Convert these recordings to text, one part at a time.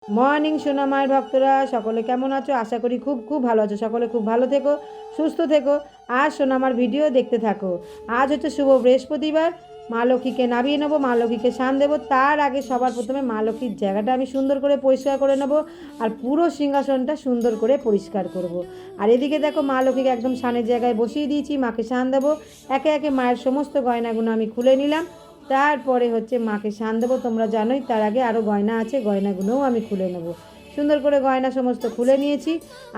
Morning সোনা মায়ের ভক্তরা সকলে কেমন আছো? আশা করি খুব খুব ভালো আছো। সকলে খুব ভালো থেকো, সুস্থ থেকো। আর সোনা মার ভিডিও দেখতে থাকো। আজ হচ্ছে শুভ বৃহস্পতিবার। মা লক্ষ্মীকে নামিয়ে নেবো, মা লক্ষ্মীকে স্নান দেবো। তার আগে সবার প্রথমে মা লক্ষ্মীর জায়গাটা আমি সুন্দর করে পরিষ্কার করে নেবো, আর পুরো সিংহাসনটা সুন্দর করে পরিষ্কার করব। আর এদিকে দেখো মা লক্ষ্মীকে একদম স্নানের জায়গায় বসিয়ে দিয়েছি, মাকে স্নান দেবো। একে একে মায়ের সমস্ত গয়নাগুলো আমি খুলে নিলাম। তারপরে হচ্ছে মাকে স্নান দেবো, তোমরা জানোই। তার আগে আরও গয়না আছে, গয়নাগুলোও আমি খুলে নেব। সুন্দর করে গয়না সমস্ত খুলে নিয়েছি।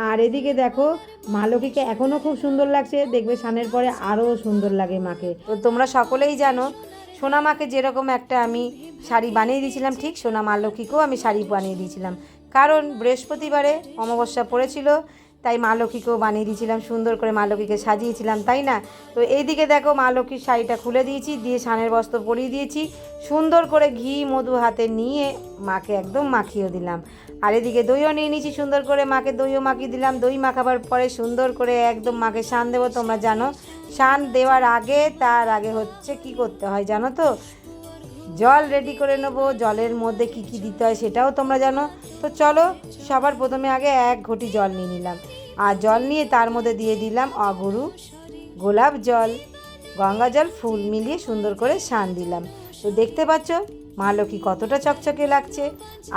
আর এদিকে দেখো মা লক্ষ্মীকে এখনও খুব সুন্দর লাগছে, দেখবে স্নানের পরে আরও সুন্দর লাগে মাকে। তো তোমরা সকলেই জানো সোনা মাকে যেরকম একটা আমি শাড়ি বানিয়ে দিয়েছিলাম, ঠিক সোনা মা লক্ষ্মীকেও আমি শাড়ি বানিয়ে দিয়েছিলাম। কারণ বৃহস্পতিবারে অমাবস্যা পড়েছিল, তাই মা লক্ষ্মীকেও বানিয়ে দিয়েছিলাম, সুন্দর করে মা লক্ষ্মীকে সাজিয়েছিলাম, তাই না? তো এইদিকে দেখো মা লক্ষ্মীর শাড়িটা খুলে দিয়েছি, দিয়ে স্নানের বস্ত্র পরিয়ে দিয়েছি। সুন্দর করে ঘি মধু হাতে নিয়ে মাকে একদম মাখিয়ে দিলাম। আর এদিকে দইও নিয়ে নিয়েছি, সুন্দর করে মাকে দইও মাখিয়ে দিলাম। দই মাখাবার পরে সুন্দর করে একদম মাকে স্নান দেবো। তোমরা জানো স্নান দেওয়ার আগে, তার আগে হচ্ছে কি করতে হয় জানো তো? জল রেডি করে নেবো। জলের মধ্যে কি কি দিতে হয় সেটাও তোমরা জানো। তো চলো, সবার প্রথমে আগে 1 ঘটি জল নিয়ে নিলাম। আর জল নিয়ে তার মধ্যে দিয়ে দিলাম অগুরু, গোলাপ জল, গঙ্গা জল, ফুল মিলিয়ে সুন্দর করে স্নান দিলাম। তো দেখতে পাচ্ছ মা লক্ষ্মী কতটা চকচকে লাগছে।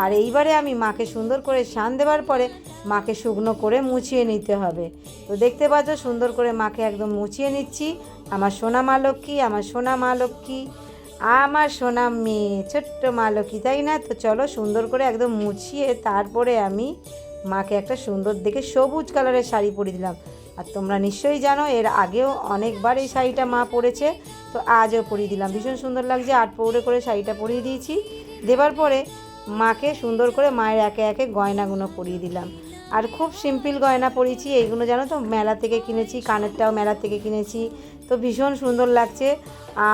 আর এইবারে আমি মাকে সুন্দর করে স্নান দেওয়ার পরে মাকে শুকনো করে মুছিয়ে নিতে হবে। তো দেখতে পাচ্ছ সুন্দর করে মাকে একদম মুছিয়ে নিচ্ছি। আমার সোনা মা লক্ষ্মী, আমার সোনা মা লক্ষ্মী, আমার সোনা মেয়ে, ছোট্ট মা লক্ষ্মী, তাই না? তো চলো সুন্দর করে একদম মুছিয়ে তারপরে আমি মাকে একটা সুন্দর দেখে সবুজ কালারের শাড়ি পরিয়ে দিলাম। আর তোমরা নিশ্চয়ই জানো এর আগেও অনেকবার এই শাড়িটা মা পরেছে, তো আজও পরিয়ে দিলাম। ভীষণ সুন্দর লাগছে। 8 পৌড়ে করে শাড়িটা পরিয়ে দিয়েছি। দেবার পরে মাকে সুন্দর করে মায়ের একে একে গয়নাগুলো পরিয়ে দিলাম। আর খুব সিম্পল গয়না পরিয়েছি। এইগুলো জানো তো মেলা থেকে কিনেছি, কানেরটাও মেলা থেকে কিনেছি। তো ভীষণ সুন্দর লাগছে।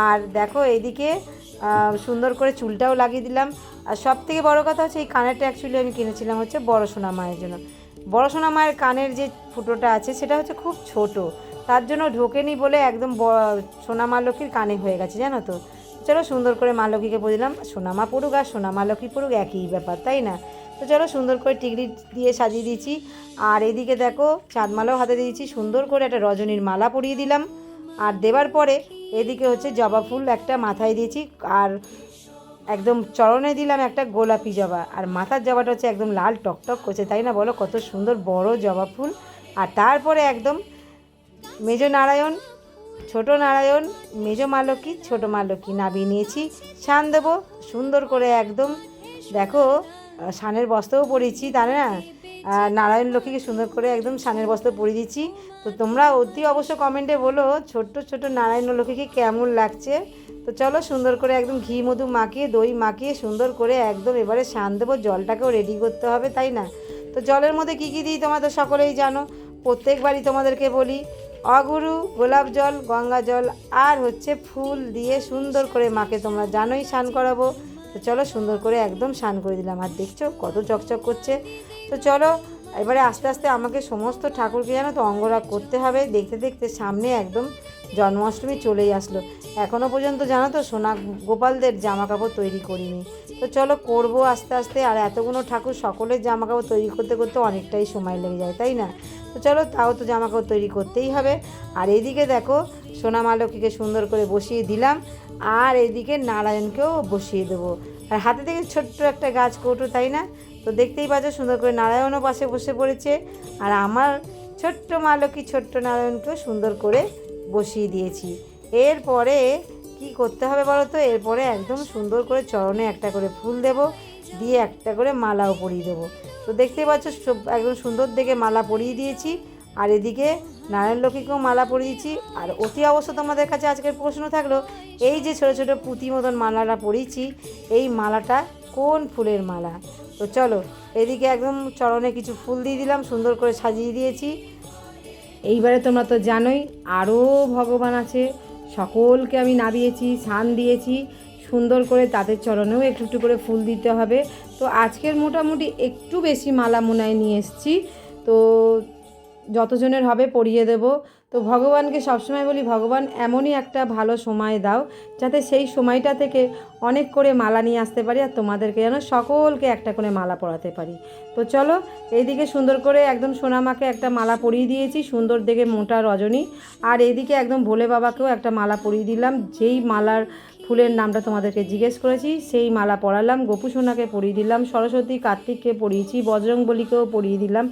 আর দেখো এইদিকে সুন্দর করে চুলটাও লাগিয়ে দিলাম। আর সব থেকে বড়ো কথা হচ্ছে এই কানেরটা অ্যাকচুয়ালি আমি কিনেছিলাম হচ্ছে বড় সোনা মায়ের জন্য। বড় সোনা মায়ের কানের যে ফুটোটা আছে সেটা হচ্ছে খুব ছোট, তার জন্য ঢোকেনি বলে একদম সোনা মা লক্ষ্মীর কানে হয়ে গেছে, জানো তো। চলো সুন্দর করে মা লক্ষ্মীকে বলে দিলাম, সোনা মা পড়ুক আর সোনা মা লক্ষ্মী পড়ুক একই ব্যাপার, তাই না? তো চলো সুন্দর করে টিকলি দিয়ে সাজিয়ে দিয়েছি। আর এদিকে দেখো চাঁদমালাও হাতে দিয়েছি, সুন্দর করে একটা রজনীর মালা পরিয়ে দিলাম। আর দেবার পরে এদিকে হচ্ছে জবা ফুল একটা মাথায় দিয়েছি, আর একদম চরণে দিলাম একটা গোলাপি জবা। আর মাথার জবাটা হচ্ছে একদম লাল টকটক করছে, তাই না? বলো কত সুন্দর বড় জবা ফুল। আর তারপরে একদম মেজ নারায়ণ, ছোট নারায়ণ, মেজ মা লক্ষ্মী, ছোটো মা লক্ষ্মী নামিয়ে নিয়েছি। স্নান দেবো সুন্দর করে একদম। দেখো স্নানের বস্ত্রও পরিয়েছি, তাই না? নারায়ণ লক্ষ্মীকে সুন্দর করে একদম স্নানের বস্ত্র পরিয়ে দিচ্ছি। তো তোমরা অতি অবশ্য কমেন্টে বলো ছোট্ট ছোট নারায়ণ লক্ষ্মীকে কেমন লাগছে। তো চলো সুন্দর করে একদম ঘি মধু মাখিয়ে দই মাখিয়ে সুন্দর করে একদম এবারে স্নান দেবো। জলটাকেও রেডি করতে হবে, তাই না? তো জলের মধ্যে কী কী দিই তোমরা তো সকলেই জানো, প্রত্যেকবারই তোমাদেরকে বলি। অগুরু, গোলাপ জল, গঙ্গা জল আর হচ্ছে ফুল দিয়ে সুন্দর করে মাকে তোমরা জানোই স্নান করাবো। তো চলো সুন্দর করে একদম স্নান করে দিলাম। আর দেখছো কত চকচক করছে। তো চলো এবারে আস্তে আস্তে আমাকে সমস্ত ঠাকুরকে জানো তো অঙ্গরাগ করতে হবে। দেখতে দেখতে সামনে একদম জন্মাষ্টমী চলেই আসলো। এখনও পর্যন্ত জানো তো সোনা গোপালদের জামা কাপড় তৈরি করিনি। তো চলো করবো আস্তে আস্তে। আর এতগুলো ঠাকুর সকলের জামা কাপড় তৈরি করতে করতে অনেকটাই সময় লেগে যায়, তাই না? তো চলো তাও তো জামা কাপড় তৈরি করতেই হবে। আর এইদিকে দেখো সোনা মা লক্ষ্মীকে সুন্দর করে বসিয়ে দিলাম। আর এইদিকে নারায়ণকেও বসিয়ে দেবো। আর হাতে থেকে ছোট্ট একটা গাছ কৌটো, তাই না? তো দেখতেই পাচ্ছ সুন্দর করে নারায়ণও পাশে বসে পড়েছে। আর আমার ছোট্ট মা লক্ষ্মী ছোট্ট নারায়ণকেও সুন্দর করে বসিয়ে দিয়েছি। এরপরে কি করতে হবে বলো তো? এরপরে একদম সুন্দর করে চরণে একটা করে ফুল দেব, দিয়ে একটা করে মালাও পরিয়ে দেবো। তো দেখতেই পাচ্ছ একদম সুন্দর দেখে মালা পরিয়ে দিয়েছি। আর এদিকে নারায়ণ লক্ষ্মীকেও মালা পরিয়েছি। আর অতি অবশ্য তোমাদের কাছে আজকের প্রশ্ন থাকলো, এই যে ছোটো ছোটো পুঁতি মতন মালাটা পরিয়েছি, এই মালাটা কোন ফুলের মালা? তো চলো এদিকে একদম চরণে কিছু ফুল দিয়ে দিলাম, সুন্দর করে সাজিয়ে দিয়েছি। এইবারে তোমরা তো জানোই আরও ভগবান আছে, সকলকে আমি নামিয়েছি, স্নান দিয়েছি সুন্দর করে, তাদের চরণেও একটু একটু করে ফুল দিতে হবে। তো আজকের মোটামুটি একটু বেশি মালা মোনায় নিয়ে এসেছি। তো যতজনের হবে পরিয়ে দেব। তো ভগবানকে সবসময় বলি, ভগবান এমনই একটা ভালো সময় দাও যাতে সেই সময়টা থেকে অনেক করে মালা নিয়ে আসতে পারি, আর তোমাদেরকে যেন সকলকে একটা করে মালা পরাতে পারি। তো চলো, এইদিকে সুন্দর করে একদম সোনামাকে একটা মালা পরিয়ে দিয়েছি, সুন্দর দেখে মোটা রজনী। আর এইদিকে একদম ভোলে বাবাকেও একটা মালা পরিয়ে দিলাম, যেই মালার ফুলের নামটা তোমাদেরকে জিজ্ঞেস করেছি সেই মালা পরালাম। গোপু সোনাকে পরিয়ে দিলাম, সরস্বতী কার্তিককে পরিয়েছি, বজরংবলীকেও পরিয়ে দিলাম।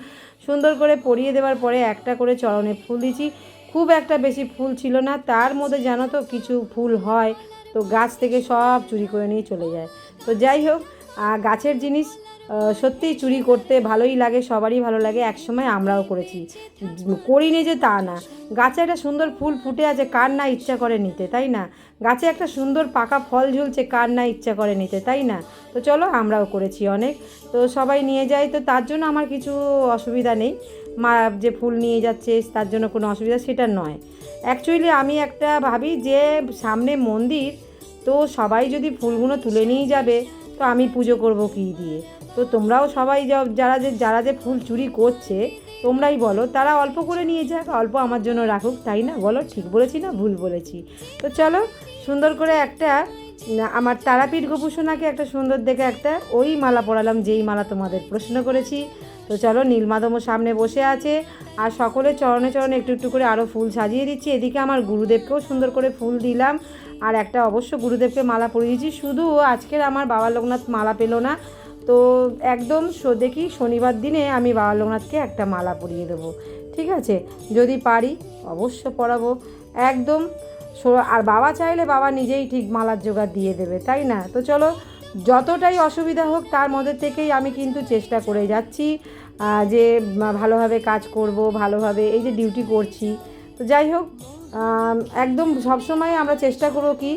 সুন্দর করে পরিয়ে দেওয়ার পরে একটা করে চরণে ফুল দিয়েছি। খুব একটা বেশি ফুল ছিল না, তার মধ্যে জানো তো কিছু ফুল হয় তো গাছ থেকে সব চুরি করে নিয়ে চলে যায়। তো যাই হোক, গাছের জিনিস সত্যিই চুরি করতে ভালোই লাগে, সবারই ভালো লাগে, একসময় আমরাও করেছি, করিনি যে তা না। গাছে একটা সুন্দর ফুল ফুটে আছে, কার না ইচ্ছা করে নিতে, তাই না? গাছে একটা সুন্দর পাকা ফল ঝুলছে, কার না ইচ্ছা করে নিতে, তাই না? তো চলো, আমরাও করেছি অনেক, তো সবাই নিয়ে যায়, তো তার জন্য আমার কিছু অসুবিধা নেই। মা যে ফুল নিয়ে যাচ্ছে তার জন্য কোনো অসুবিধা সেটা নয়। অ্যাকচুয়ালি আমি একটা ভাবি যে সামনে মন্দির, তো সবাই যদি ফুলগুলো তুলে নিয়ে যাবে তো আমি পুজো করব কী দিয়ে? তো তোমরাও সবাই যারা যে ফুল চুরি করছে তোমরাই বলো, তারা অল্প করে নিয়ে যাক, অল্প আমার জন্য রাখুক, তাই না? বলো, ঠিক বলেছি না ভুল বলেছি? তো চলো, সুন্দর করে একটা আমার তারাপীঠ গোপু সোনাকে একটা সুন্দর দেখে একটা ওই মালা পরালাম যেই মালা তোমাদের প্রশ্ন করেছি। তো চলো, নীলমাধবও সামনে বসে আছে, আর সকলে চরণে চরণে একটু একটু করে আরও ফুল সাজিয়ে দিচ্ছি। এদিকে আমার গুরুদেবকেও সুন্দর করে ফুল দিলাম, আর একটা অবশ্য গুরুদেবকে মালা পরিয়ে দিয়েছি। শুধু আজকের আমার বাবা লোকনাথ মালা পেল না, তো একদম দেখি শনিবার দিনে আমি বাবা লোকনাথকে একটা মালা পরিয়ে দেবো, ঠিক আছে? যদি পারি অবশ্য পরাবো একদম। আর বাবা চাইলে বাবা নিজেই ঠিক মালার জোগাড় দিয়ে দেবে, তাই না? তো চলো, যতটাই অসুবিধা হোক তার মধ্যে থেকেই আমি কিন্তু চেষ্টা করে যাচ্ছি যে ভালোভাবে কাজ করব, ভালোভাবে এই যে ডিউটি করছি। তো যাই হোক, একদম সবসময় আমরা চেষ্টা করব কি,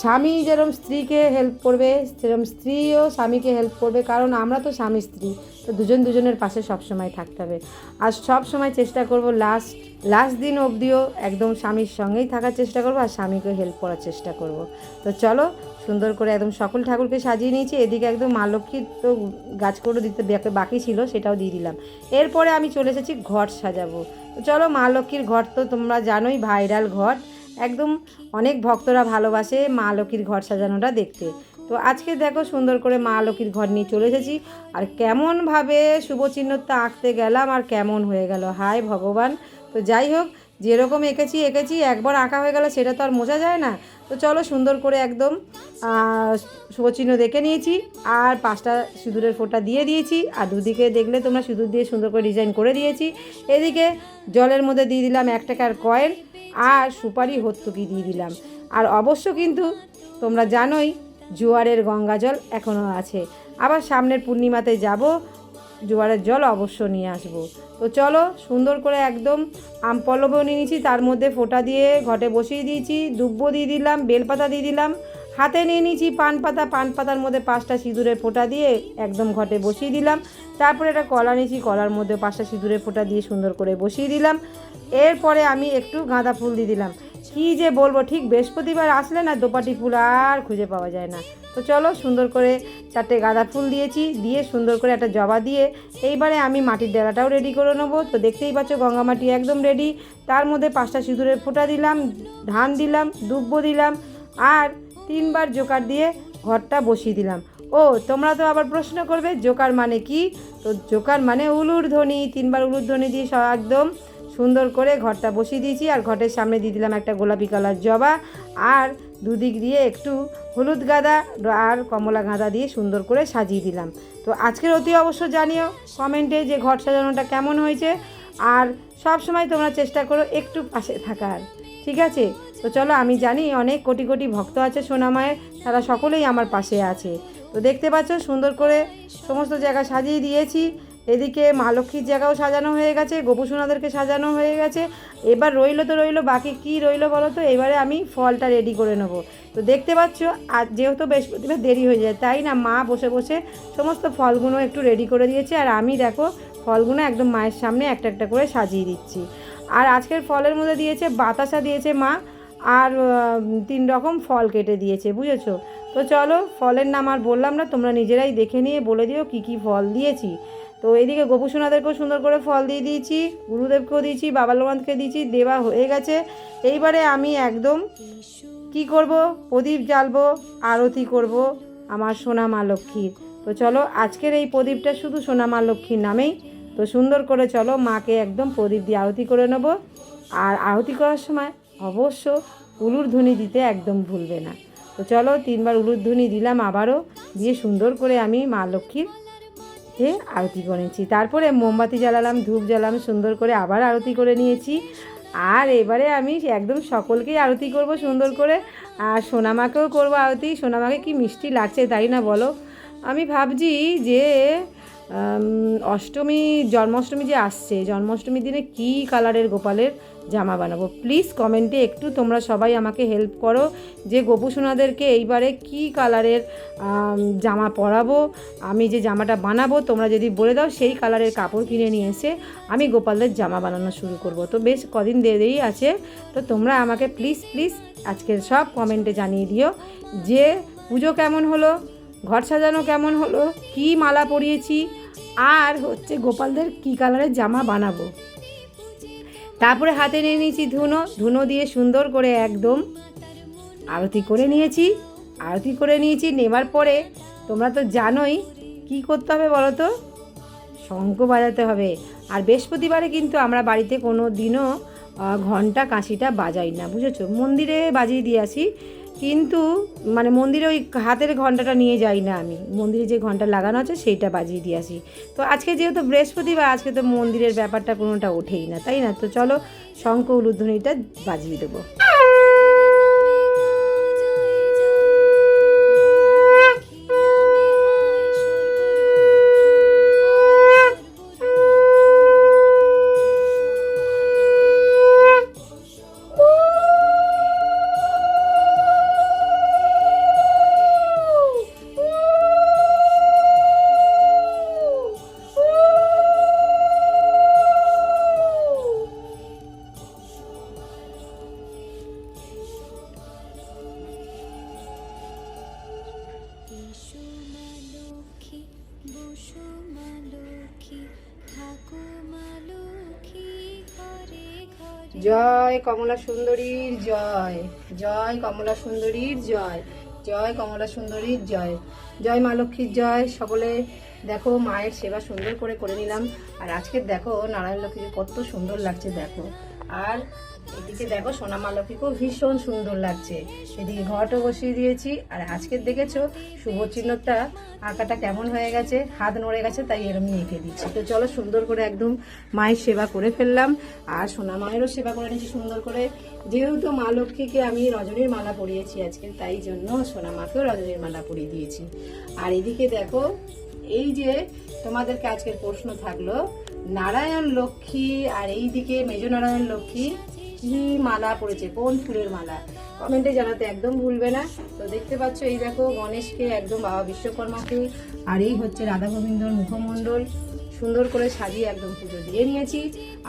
স্বামী যেরকম স্ত্রীকে হেল্প করবে সেরকম স্ত্রীও স্বামীকে হেল্প করবে, কারণ আমরা তো স্বামী স্ত্রী, তো দুজন দুজনের পাশে সবসময় থাকতে হবে। আর সব সময় চেষ্টা করব লাস্ট দিন অবধিও একদম স্বামীর সঙ্গেই থাকার চেষ্টা করব, আর স্বামীকে হেল্প করার চেষ্টা করব। তো চলো, সুন্দর করে একদম সকল ঠাকুরকে সাজিয়ে নিয়েছি। এদিকে একদম মা লক্ষ্মীর তো গাছগুলো দিতে বাকি ছিল, সেটাও দিয়ে দিলাম। এরপরে আমি চলে এসেছি ঘট সাজাবো। তো চলো, মা লক্ষ্মীর ঘট তো তোমরা জানোই, ভাইরাল ঘট, একদম অনেক ভক্তরা ভালোবাসে মা লক্ষ্মীর ঘর সাজানোটা দেখতে। তো আজকে দেখো, সুন্দর করে মা লক্ষ্মীর ঘর নিয়ে চলে এসেছি, আর কেমনভাবে শুভচিহ্নটা আঁকতে গেলাম আর কেমন হয়ে গেল, হায় ভগবান! তো যাই হোক, যেরকম এঁকেছি একবার আঁকা হয়ে গেল সেটা তো আর মোছা যায় না। তো চলো, সুন্দর করে একদম শুভচিহ্ন দেখে নিয়েছি, আর 5টা সিঁদুরের ফোঁটা দিয়ে দিয়েছি, আর দুদিকে দেখলে তোমরা সিঁদুর দিয়ে সুন্দর করে ডিজাইন করে দিয়েছি। এদিকে জলের মধ্যে দিয়ে দিলাম 1 টাকার কয়েন, আর সুপারি হর্তুকি দিয়ে দিলাম। আর অবশ্য কিন্তু তোমরা জানোই জোয়ারের গঙ্গা জল এখনও আছে, আবার সামনের পূর্ণিমাতে যাব, জোয়ারের জল অবশ্য নিয়ে আসব। তো চলো, সুন্দর করে একদম আমপল্লবও নিয়ে নিয়েছি, তার মধ্যে ফোঁটা দিয়ে ঘটে বসিয়ে দিয়েছি, দুব্বো দিয়ে দিলাম, বেলপাতা দিয়ে দিলাম, হাতে নিয়ে নিয়েছি পান পাতার মধ্যে 5টা সিঁদুরের ফোঁটা দিয়ে একদম ঘটে বসিয়ে দিলাম। তারপরে একটা কলা নিয়েছি, কলার মধ্যে 5টা সিঁদুরের ফোঁটা দিয়ে সুন্দর করে বসিয়ে দিলাম। এরপরে আমি একটু গাঁদা ফুল দিয়ে দিলাম। কী যে বলবো, ঠিক বৃহস্পতিবার আসলে না দোপাটি ফুল আর খুঁজে পাওয়া যায় না। তো চলো, সুন্দর করে 4টে গাঁদা ফুল দিয়েছি, দিয়ে সুন্দর করে একটা জবা দিয়ে এইবারে আমি মাটির ডেলাটাও রেডি করে নেবো। তো দেখতেই পাচ্ছ গঙ্গা মাটি একদম রেডি, তার মধ্যে 5টা সিঁদুরের ফোঁটা দিলাম, ধান দিলাম, দুব্বো দিলাম, আর 3বার জোকার দিয়ে ঘরটা বসিয়ে দিলাম। ও, তোমরা তো আবার প্রশ্ন করবে জোকার মানে কি? তো জোকার মানে উলুর ধ্বনি, 3বার উলুর ধ্বনি দিয়ে একদম সুন্দর করে ঘরটা বসিয়ে দিয়েছি। আর ঘরের সামনে দিয়ে দিলাম একটা গোলাপি কালার জবা, আর দুদিক দিয়ে একটু হলুদ গাঁদা আর কমলা গাঁদা দিয়ে সুন্দর করে সাজিয়ে দিলাম। তো আজকের অতি অবশ্য জানিও কমেন্টে যে ঘর সাজানোটা কেমন হয়েছে, আর সব সময় তোমরা চেষ্টা করো একটু পাশে থাকার, ঠিক আছে? তো চলো, আমি জানি অনেক কোটি কোটি ভক্ত আছে সোনামায়ের, তারা সকলেই আমার পাশে আছে। তো দেখতে পাচ্ছ সুন্দর করে সমস্ত জায়গা সাজিয়ে দিয়েছি। এদিকে মা লক্ষ্মীর জায়গাও সাজানো হয়ে গেছে, গোপু সোনাদেরকে সাজানো হয়ে গেছে। এবার রইলো বাকি কি রইলো বলো তো, এবারে আমি ফলটা রেডি করে নেবো। তো দেখতে পাচ্ছ, আর যেহেতু বৃহস্পতিবার দেরি হয়ে যায়, তাই না মা বসে বসে সমস্ত ফলগুলো একটু রেডি করে দিয়েছে, আর আমি দেখো ফলগুলো একদম মায়ের সামনে একটা একটা করে সাজিয়ে দিচ্ছি। আর আজকের ফলের মধ্যে দিয়েছে বাতাসা দিয়েছে মা, আর 3 রকম ফল কেটে দিয়েছে, বুঝেছো? তো চলো, ফলের নাম আর বললাম না, তোমরা নিজেরাই দেখে নিয়ে বলে দিও কী কী ফল দিয়েছি। তো এইদিকে গোপুসোনাদেরকেও সুন্দর করে ফল দিয়ে দিয়েছি, গুরুদেবকেও দিয়েছি, বাবা লোকনাথকে দিয়েছি, দেওয়া হয়ে গেছে। এইবারে আমি একদম কি করব, প্রদীপ জ্বালবো, আরতি করব আমার সোনা মা লক্ষ্মীর। তো চলো আজকের এই প্রদীপটা শুধু সোনা মা লক্ষ্মীর নামেই। তো সুন্দর করে চলো মাকে একদম প্রদীপ দিয়ে আরতি করে নেব। আর আরতি করার সময় অবশ্য উলুর ধ্বনি দিতে একদম ভুলবে না। তো চলো 3বার উলুর ধ্বনি দিলাম, আবারও দিয়ে সুন্দর করে আমি মা লক্ষ্মীর আরতি করেছি। তারপরে মোমবাতি জ্বালালাম, ধূপ জ্বালালাম, সুন্দর করে আবার আরতি করে নিয়েছি। আর এবারে আমি একদম সকলকেই আরতি করব সুন্দর করে। আর সোনামাকেও করবো আরতি। সোনামাকে কি মিষ্টি লাগছে তাই না বলো? আমি ভাবছি যে জন্মাষ্টমী যে আসছে, জন্মাষ্টমীর দিনে কী কালারের গোপালের জামা বানাবো। প্লিজ কমেন্টে একটু তোমরা সবাই আমাকে হেল্প করো যে গোপু সোনাদেরকে এইবারে কী কালারের জামা পরাবো। আমি যে জামাটা বানাবো তোমরা যদি বলে দাও সেই কালারের কাপড় কিনে নিয়ে এসে আমি গোপালদের জামা বানানো শুরু করব। তো বেশ কদিন দেরি আছে, তো তোমরা আমাকে প্লিজ আজকের সব কমেন্টে জানিয়ে দিও যে পুজো কেমন হলো, ঘর সাজানো কেমন হলো, কী মালা পরিয়েছি, আর হচ্ছে গোপালদের কী কালারের জামা বানাবো। তারপরে হাতে নিয়ে নিয়েছি ধুনো দিয়ে সুন্দর করে একদম আরতি করে নিয়েছি। নেবার পরে তোমরা তো জানোই কি করতে হবে বলো তো, শঙ্খ বাজাতে হবে। আর বৃহস্পতিবারে কিন্তু আমরা বাড়িতে কোনো দিনও ঘণ্টা কাঁসিটা বাজাই না, বুঝেছো? মন্দিরে বাজিয়ে দিয়ে আসি, কিন্তু মানে মন্দিরে ওই হাতের ঘণ্টাটা নিয়ে যাই না, আমি মন্দিরে যে ঘণ্টা লাগানো আছে সেইটা বাজিয়ে দিয়ে আসি। তো আজকে যেহেতু বৃহস্পতিবার, আজকে তো মন্দিরের ব্যাপারটা কোনোটা ওঠেই না, তাই না? তো চলো শঙ্খ উলুধ্বনিটা বাজিয়ে দেবো। জয় কমলা সুন্দরীর জয়, জয় কমলা সুন্দরীর জয়, জয় কমলা সুন্দরীর জয়, জয় মা লক্ষ্মীর জয়। সকলে দেখো মায়ের সেবা সুন্দর করে নিলাম। আর আজকে দেখো নারায়ণ লক্ষ্মীকে কত সুন্দর লাগছে দেখো। আর এদিকে দেখো সোনা মা লক্ষ্মীকেও ভীষণ সুন্দর লাগছে। এদিকে ঘটও বসিয়ে দিয়েছি। আর আজকে দেখেছো শুভ চিহ্নটা আঁকাটা কেমন হয়ে গেছে, হাত নড়ে গেছে, তাই এরমই এঁকে দিচ্ছি। তো চলো সুন্দর করে একদম মায়ের সেবা করে ফেললাম। আর সোনা মায়েরও সেবা করে নিয়েছি সুন্দর করে। যেহেতু মা লক্ষ্মীকে আমি রজনীর মালা পরিয়েছি আজকে, তাই জন্য সোনা মাকেও রজনীর মালা পরিয়ে দিয়েছি। আর এদিকে দেখো এই যে তোমাদেরকে আজকের প্রশ্ন থাকলো, নারায়ণ লক্ষ্মী আর এইদিকে মেজ নারায়ণ লক্ষ্মী কি মালা পড়েছে, কোন ফুলের মালা, কমেন্টে জানাতে একদম ভুলবে না। তো দেখতে পাচ্ছ এই দেখো গণেশকে একদম বাবা বিশ্বকর্মাকে, আর এই হচ্ছে রাধা গোবিন্দর মুখমণ্ডল সুন্দর করে সাজিয়ে একদম পুজো দিয়ে নিয়েছি।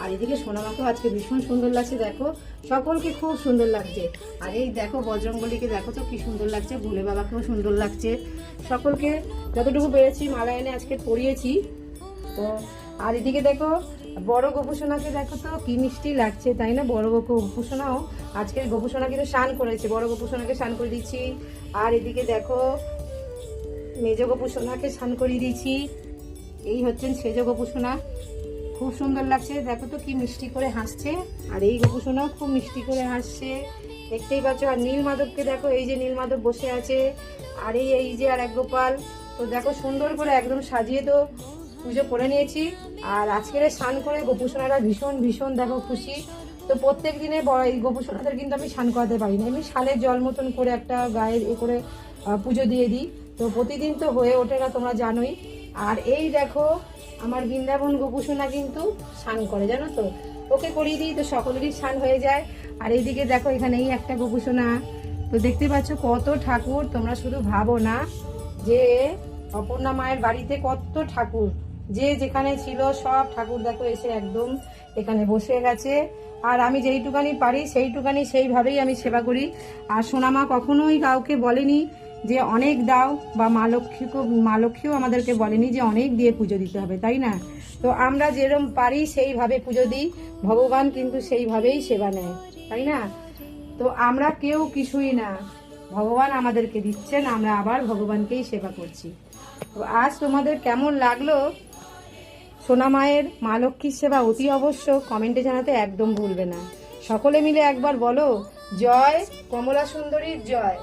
আর এদিকে সোনামাকেও আজকে ভীষণ সুন্দর লাগছে দেখো, সকলকে খুব সুন্দর লাগছে। আর এই দেখো বজরংবলীকে দেখো তো কি সুন্দর লাগছে, ভোলে বাবাকেও সুন্দর লাগছে। সকলকে যতটুকু পেরেছি মালা এনে আজকে পরিয়েছি। তো আর এদিকে দেখো বড় গোপুসোনাকে দেখো তো কি মিষ্টি লাগছে, তাই না? বড় গোপুসোনাও আজকের গোপুসোনাকে তো স্নান করেছে, বড় গোপুসোনাকে স্নান করে দিচ্ছি। আর এদিকে দেখো মেজ গোপুসোনাকে স্নান করিয়ে দিয়েছি। এই হচ্ছেন সেজ গোপুসোনা, খুব সুন্দর লাগছে দেখো তো কি মিষ্টি করে হাসছে। আর এই গোপুসোনাও খুব মিষ্টি করে হাসছে, দেখতেই পাচ্ছ। আর নীল মাধবকে দেখো, এই যে নীল মাধব বসে আছে। আর এই যে আর এক গোপাল। তো দেখো সুন্দর করে একদম সাজিয়ে তো পুজো করে নিয়েছি। আর আজকের স্নান করে গোপুসোনারা ভীষণ দেখো খুশি। তো প্রত্যেক দিনে এই গোপুসোনাদের কিন্তু আমি স্নান করাতে পারি না, আমি শালের জল মতন করে একটা গায়ের করে পুজো দিয়ে দিই। তো প্রতিদিন তো হয়ে ওঠে না, তোমরা জানোই। আর এই দেখো আমার বৃন্দাবন গোপুসোনা কিন্তু স্নান করে, জানো তো, ওকে করিয়ে দিই তো সকলেরই স্নান হয়ে যায়। আর এইদিকে দেখো এখানে এই একটা গোপুসোনা। তো দেখতে পাচ্ছ কত ঠাকুর, তোমরা শুধু ভাবো না যে অপর্ণা মায়ের বাড়িতে কত ঠাকুর, যে যেখানে ছিল সব ঠাকুর দেখো এসে একদম এখানে বসে গেছে। আর আমি যেইটুকানি পারি সেইভাবেই আমি সেবা করি। আর সোনামা কখনোই কাউকে বলেনি যে অনেক দাও, বা মা লক্ষ্মীও আমাদেরকে বলেনি যে অনেক দিয়ে পুজো দিতে হবে, তাই না? তো আমরা যেরকম পারি সেইভাবে পুজো দিই, ভগবান কিন্তু সেইভাবেই সেবা নেয়, তাই না? তো আমরা কেউ কিছুই না, ভগবান আমাদেরকে দিচ্ছেন, আমরা আবার ভগবানকেই সেবা করছি। তো আজ তোমাদের কেমন লাগলো সোনা মায়ের মা লক্ষ্মীর সেবা, অতি অবশ্য কমেন্টে জানাতে একদম ভুলবে না। সকলে মিলে একবার বলো, জয় কমলা সুন্দরীর জয়,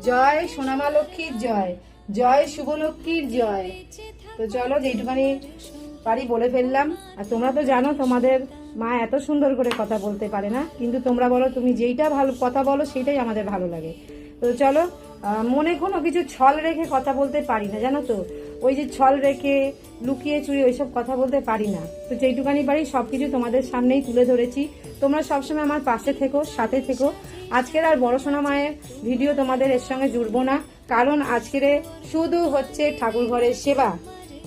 জয় সোনা মা লক্ষ্মীর জয়, জয় শুভলক্ষ্মীর জয়। তো চলো, যেইটুখানি পারি বলে ফেললাম। আর তোমরা তো জানো তোমাদের মা এত সুন্দর করে কথা বলতে পারে না, কিন্তু তোমরা বলো, তুমি যেইটা ভালো কথা বলো সেইটাই আমাদের ভালো লাগে। তো চলো, মনে কোনো কিছু ছল রেখে কথা বলতে পারি না, জানো তো, ওই যে ছল রেখে লুকিয়ে চুরি ওইসব কথা বলতে পারি না। তো যেইটুকানি পারি সব কিছু তোমাদের সামনেই তুলে ধরেছি। তোমরা সবসময় আমার পাশে থেকো, সাথে থেকো। আজকের আর বড় সোনা মায়ের ভিডিও তোমাদের এর সঙ্গে জুড়বো না, কারণ আজকের শুধু হচ্ছে ঠাকুর ঘরের সেবা,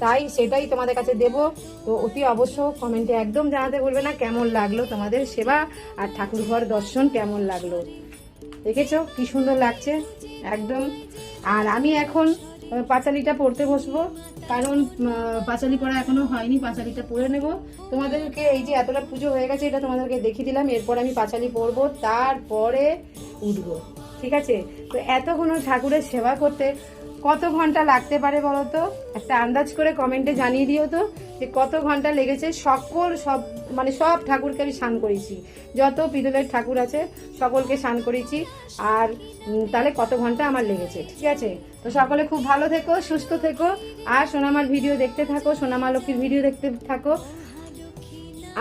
তাই সেটাই তোমাদের কাছে দেব। তো অতি অবশ্য কমেন্টে একদম জানাতে ভুলবে না কেমন লাগলো তোমাদের সেবা আর ঠাকুর ঘর দর্শন কেমন লাগলো। দেখেছো কি সুন্দর লাগছে একদম। আর আমি এখন পাঁচালিটা পড়তে বসবো, কারণ পাঁচালি পড়া এখনো হয়নি, পাঁচালিটা পড়ে নেব। তোমাদেরকে এই যে এতটা পুজো হয়ে গেছে এটা তোমাদেরকে দেখিয়ে দিলাম, এরপর আমি পাঁচালি পড়বো, তারপরে উঠবো, ঠিক আছে? তো এতক্ষণ ঠাকুরের সেবা করতে কত ঘন্টা লাগতে পারে বলো তো? একটা আন্দাজ করে কমেন্টে জানিয়ে দিও তো যে কত ঘন্টা লেগেছে। সব ঠাকুরকে আমি স্নান করেছি, যত পিতলের ঠাকুর আছে সকলকে স্নান করেছি, আর তাহলে কত ঘন্টা আমার লেগেছে, ঠিক আছে? তো সকলে খুব ভালো থেকো, সুস্থ থেকো, আর সোনামার ভিডিও দেখতে থাকো, সোনামা লক্ষ্মীর ভিডিও দেখতে থাকো।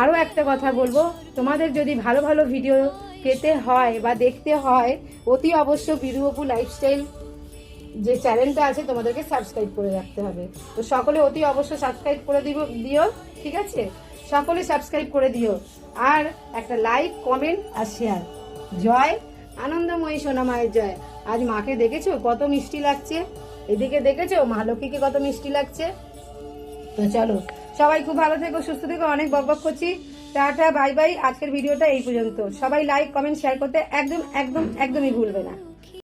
আরও একটা কথা বলবো, তোমাদের যদি ভালো ভালো ভিডিও পেতে হয় বা দেখতে হয়, অতি অবশ্য বিরুবাপু লাইফস্টাইল যে চ্যানেলটা আছে তোমাদেরকে সাবস্ক্রাইব করে রাখতে হবে। তো সকলে অতি অবশ্যই সাবস্ক্রাইব করে দিও, ঠিক আছে? সকলে সাবস্ক্রাইব করে দিও, আর একটা লাইক, কমেন্ট আর শেয়ার। জয় আনন্দময়ী সোনা মায়ের জয়। আজ মাকে দেখেছো কত মিষ্টি লাগছে, এদিকে দেখেছো মা লক্ষ্মীকে কত মিষ্টি লাগছে। তো চলো, সবাই খুব ভালো থেকো, সুস্থ থেকো। অনেক বকবক করছি, টাটা, বাই বাই। আজকের ভিডিওটা এই পর্যন্ত। সবাই লাইক, কমেন্ট, শেয়ার করতে একদমই ভুলবে না।